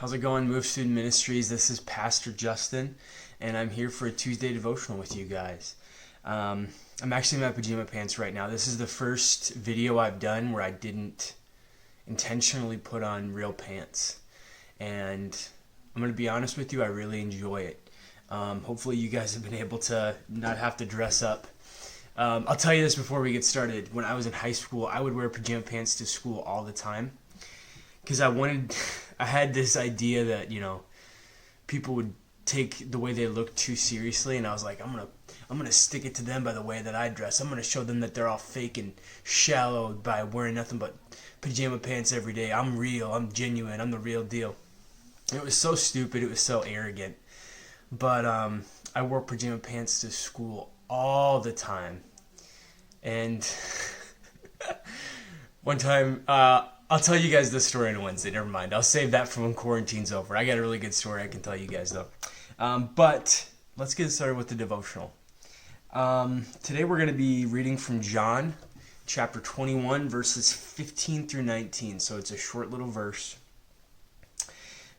How's it going, Move Student Ministries? This is Pastor Justin, and I'm here for a Tuesday devotional with you guys. I'm actually in my pajama pants right now. This is the first video I've done where I didn't intentionally put on real pants, and I'm going to be honest with you, I really enjoy it. Hopefully you guys have been able to not have to dress up. I'll tell you this before we get started. When I was in high school, I would wear pajama pants to school all the time because I had this idea that, people would take the way they look too seriously, and I was like, I'm gonna stick it to them by the way that I dress. I'm gonna show them that they're all fake and shallow by wearing nothing but pajama pants every day. I'm real, I'm genuine, I'm the real deal. It was so stupid, it was so arrogant. But I wore pajama pants to school all the time. And one time, I'll tell you guys this story on Wednesday. Never mind. I'll save that for when quarantine's over. I got a really good story I can tell you guys, though. But let's get started with the devotional. Today we're going to be reading from John, chapter 21, verses 15 through 19. So it's a short little verse.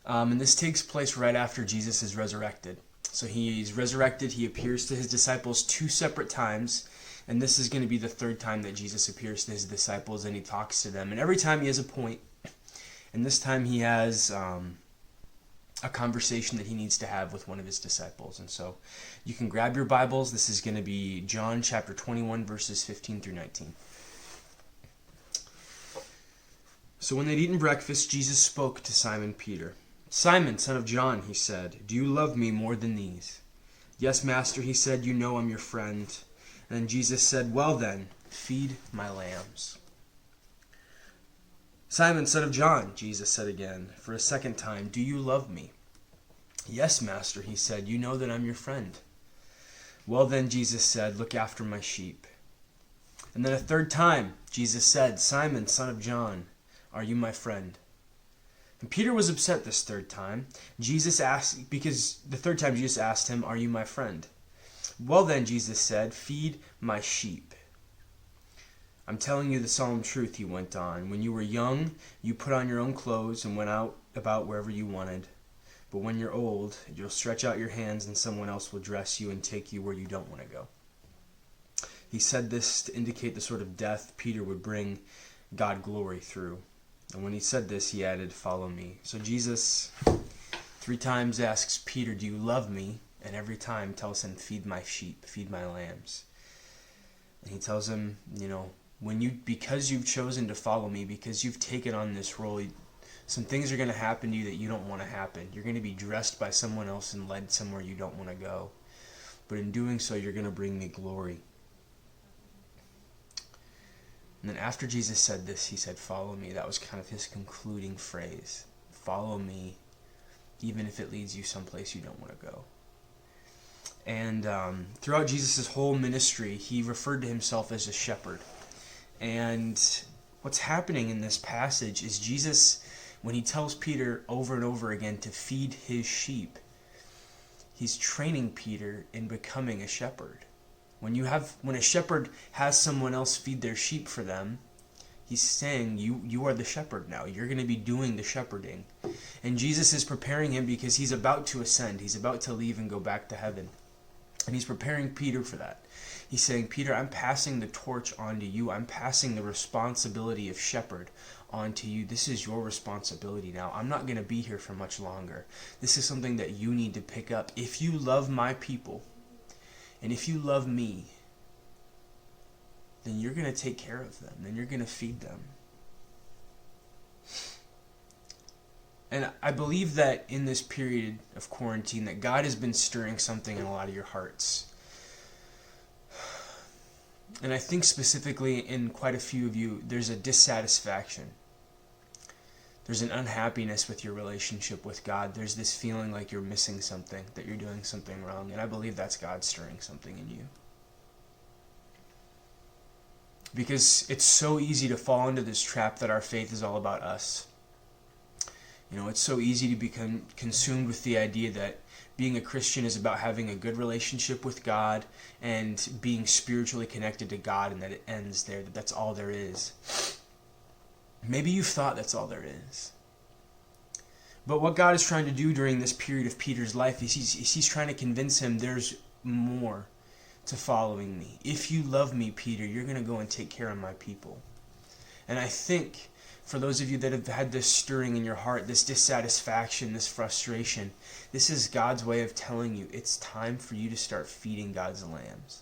And this takes place right after Jesus is resurrected. So he's resurrected. He appears to his disciples 2 separate times. And this is going to be the 3rd time that Jesus appears to his disciples and he talks to them. And every time he has a point. And this time he has a conversation that he needs to have with one of his disciples. And so you can grab your Bibles. This is going to be John chapter 21, verses 15 through 19. So when they'd eaten breakfast, Jesus spoke to Simon Peter. "Simon, son of John," he said, "do you love me more than these?" "Yes, Master," he said, "you know I'm your friend." And then Jesus said, "Well then, feed my lambs." "Simon, son of John," Jesus said again, for a 2nd time, "do you love me?" "Yes, Master," he said, "you know that I'm your friend." "Well then," Jesus said, "look after my sheep." And then a 3rd time, Jesus said, "Simon, son of John, are you my friend?" And Peter was upset this 3rd time. Because the 3rd time Jesus asked him, "Are you my friend?" "Well then," Jesus said, "feed my sheep." "I'm telling you the solemn truth," he went on. "When you were young, you put on your own clothes and went out about wherever you wanted. But when you're old, you'll stretch out your hands and someone else will dress you and take you where you don't want to go." He said this to indicate the sort of death Peter would bring God glory through. And when he said this, he added, "Follow me." So Jesus 3 times asks Peter, "Do you love me?" And every time tells him, "Feed my sheep, feed my lambs." And he tells him, because you've chosen to follow me, because you've taken on this role, some things are going to happen to you that you don't want to happen. You're going to be dressed by someone else and led somewhere you don't want to go. But in doing so, you're going to bring me glory. And then after Jesus said this, he said, "Follow me." That was kind of his concluding phrase. Follow me, even if it leads you someplace you don't want to go. And throughout Jesus' whole ministry, he referred to himself as a shepherd. And what's happening in this passage is Jesus, when he tells Peter over and over again to feed his sheep, he's training Peter in becoming a shepherd. When a shepherd has someone else feed their sheep for them, he's saying, you are the shepherd now. You're going to be doing the shepherding. And Jesus is preparing him because he's about to ascend. He's about to leave and go back to heaven. And he's preparing Peter for that. He's saying, "Peter, I'm passing the torch on to you. I'm passing the responsibility of shepherd on to you. This is your responsibility now. I'm not going to be here for much longer. This is something that you need to pick up. If you love my people, and if you love me, then you're going to take care of them. Then you're going to feed them." And I believe that in this period of quarantine that God has been stirring something in a lot of your hearts. And I think specifically in quite a few of you, there's a dissatisfaction. There's an unhappiness with your relationship with God. There's this feeling like you're missing something, that you're doing something wrong. And I believe that's God stirring something in you. Because it's so easy to fall into this trap that our faith is all about us. It's so easy to become consumed with the idea that being a Christian is about having a good relationship with God and being spiritually connected to God, and that it ends there, that that's all there is. Maybe you've thought that's all there is. But what God is trying to do during this period of Peter's life is he's trying to convince him there's more to following me. If you love me, Peter, you're going to go and take care of my people. And I think for those of you that have had this stirring in your heart, this dissatisfaction, this frustration, this is God's way of telling you it's time for you to start feeding God's lambs.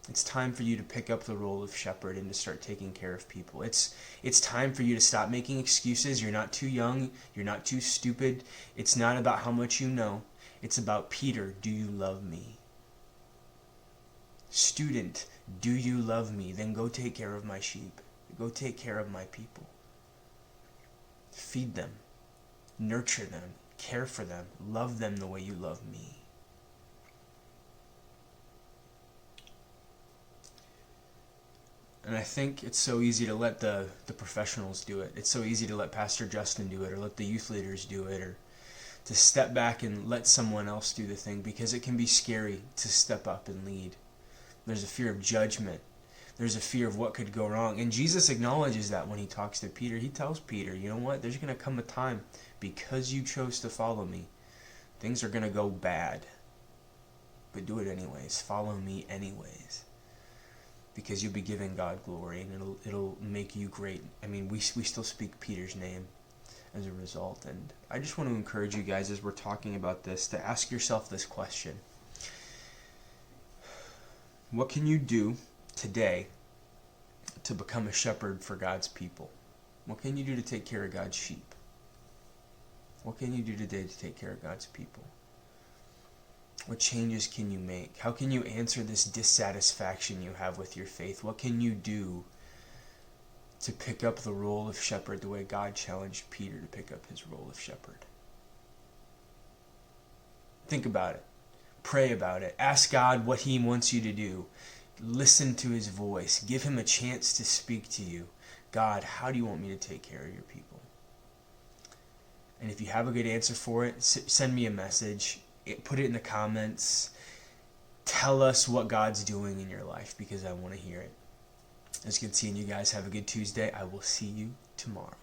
It's time for you to pick up the role of shepherd and to start taking care of people. It's time for you to stop making excuses. You're not too young. You're not too stupid. It's not about how much you know. It's about, Peter, do you love me? Student, do you love me? Then go take care of my sheep. Go take care of my people. Feed them. Nurture them. Care for them. Love them the way you love me. And I think it's so easy to let the professionals do it. It's so easy to let Pastor Justin do it, or let the youth leaders do it, or to step back and let someone else do the thing, because it can be scary to step up and lead. There's a fear of judgment. There's a fear of what could go wrong. And Jesus acknowledges that when he talks to Peter. He tells Peter, you know what? There's going to come a time, because you chose to follow me, things are going to go bad. But do it anyways. Follow me anyways. Because you'll be giving God glory, and it'll make you great. I mean, we still speak Peter's name as a result. And I just want to encourage you guys, as we're talking about this, to ask yourself this question. What can you do today to become a shepherd for God's people? What can you do to take care of God's sheep? What can you do today to take care of God's people? What changes can you make? How can you answer this dissatisfaction you have with your faith? What can you do to pick up the role of shepherd the way God challenged Peter to pick up his role of shepherd? Think about it. Pray about it. Ask God what he wants you to do. Listen to his voice. Give him a chance to speak to you. God, how do you want me to take care of your people? And if you have a good answer for it, send me a message. Put it in the comments. Tell us what God's doing in your life, because I want to hear it. It's good seeing you guys. Have a good Tuesday. I will see you tomorrow.